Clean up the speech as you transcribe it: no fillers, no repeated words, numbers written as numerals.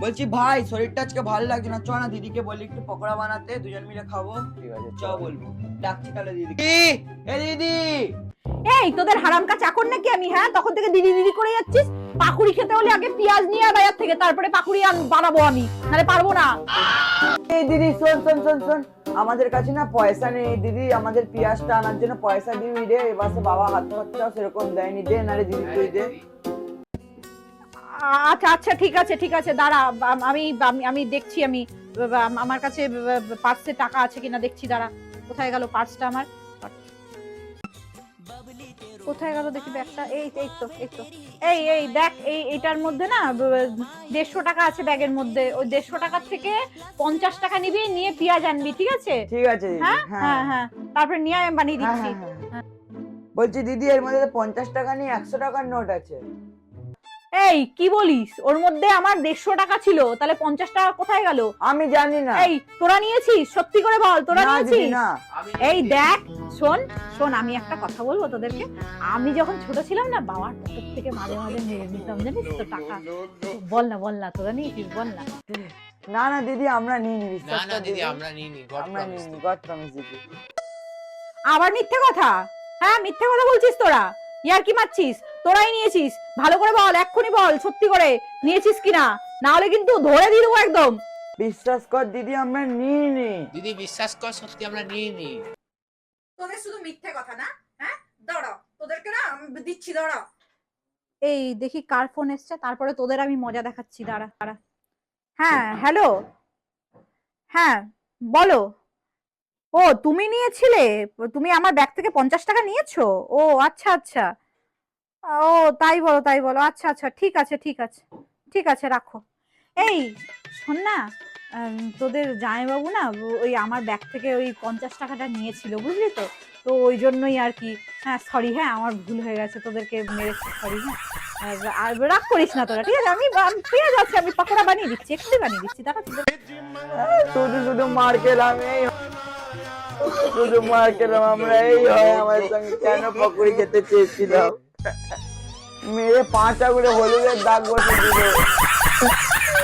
বলছি ভাই শরীরটা আজকে ভালো লাগছে না, চ না দিদিকে বলি একটু পকোড়া বানাতে, দুজন মিলে খাবো। ঠিক আছে চ বলবো, ডাকছি তাহলে দিদি। এ দিদি, এই তোদের হারামকা চাকর নাকি আমি? হ্যাঁ, তখন থেকে দিদি দিদি করে যাচ্ছিস। পাকুড়ি খেতে হলে আগে পেঁয়াজ নিয়ে আয় বাজার থেকে, তারপরে পাকুড়ি বানাবো আমি, নাহলে পারবো না। এই দিদি শোন শোন শোন শোন, আমাদের কাছে না পয়সা নেই দিদি, আমাদের পেঁয়াজটা আনার জন্য পয়সা দিবি রে। এবার বাবা হাত খরচাও সেরকম দেয়নি, দে না রে দিদি তুই দে। আচ্ছা আচ্ছা ঠিক আছে ঠিক আছে, দাঁড়া, আমি আমি আমি দেখছি, আমি আমার কাছে পার্সে টাকা আছে কিনা দেখছি, দাঁড়া। কোথায় গেল পার্সটা আমার? কোথায় গেল দেখি ব্যাগটা? এই এই তো এই তো, এই এই দেখ, এইটার মধ্যে না 150 টাকা আছে ব্যাগের মধ্যে। ওই 150 টাকা থেকে 50 টাকা নিবি, নিয়ে পেঁয়াজ আনবি, ঠিক আছে? ঠিক আছে দিদি। হ্যাঁ হ্যাঁ হ্যাঁ, তারপরে নিয়ে আমি বানিয়ে হ্যাঁ, দিচ্ছি। হ্যাঁ, হ্যাঁ। বলছি দিদি এর মধ্যে 50 টাকা নিয়ে 100 টাকার নোট আছে। এই কি বলিস? ওর মধ্যে আমার 150 টাকা ছিল, তাহলে 50 টাকা কোথায় গেল? আমি জানি না। এই তোরা নিয়েছিস? সত্যি করে বল, তোরা না দিদি নিয়েছিস? না। এই দেখ, শোন শোন, আমি একটা কথা বলবো তোদেরকে। আমি যখন ছোট ছিলাম না, বাবার পকেট থেকে মাঝে মাঝে মেরে নিতাম, জানিস তো টাকা। বল না বল না, তোরা নিয়েছিস? বল না। না না দিদি আমরা নিইনি, না বিশ্বাস না কর দিদি আমরা নিইনি, গড আমরা প্রমিস। নিইনি, গড প্রমিস দিদি। আবার মিথ্যে কথা? হ্যাঁ, মিথ্যে কথা বলছিস তোরা, ইয়ার কি মারছিস? তোরাই নিয়েছিস, ভালো করে বল, এক্ষুনি বল সত্যি করে নিয়েছিস কিনা, না হলে কিন্তু ধরে দিয়ে দেবো একদম। বিশ্বাস কর দিদি আমরা নিইনি। দিদি বিশ্বাস কর, সত্যি আমরা নিইনি। তোদের শুধু মিথ্যে কথা না? হ্যাঁ, দাঁড়া, তোদেরকে না দিচ্ছি, দাঁড়া। এই দেখি কার ফোন এসছে, তারপরে তোদের আমি মজা দেখাচ্ছি, দাঁড়া দাঁড়া। হ্যাঁ হ্যালো, হ্যাঁ বলো। ও তুমি নিয়েছিলে? তুমি আমার ব্যাগ থেকে 50 টাকা নিয়েছো? ও আচ্ছা আচ্ছা, ও তাই বলো তাই বলো, আচ্ছা আচ্ছা ঠিক আছে ঠিক আছে ঠিক আছে, রাখো। এই শোন না, তোদের জামাইবাবু না ওই আমার ব্যাগ থেকে ওই 50 টাকাটা নিয়েছিল, বুঝলি তো? তো ওই জন্যই আর কি। হ্যাঁ সরি, হ্যাঁ আমার ভুল হয়ে গেছে, তোদেরকে মেরেছি, সরি। হ্যাঁ আর রাগ করিস না তোরা, ঠিক আছে? আমি পেঁয়াজ আছে, আমি পকোড়া বানিয়ে দিচ্ছি, এক্ষুনি বানিয়ে দিচ্ছি, দাঁড়া। শুধু শুধু মার খেলাম, এই শুধু মার খেলাম আমরা, এই হয় আমার সঙ্গে, কেন পকোড়ি খেতে চেয়েছিলাম, মেরে 5 আঙুলে হলুদের দাগ বসে দিল।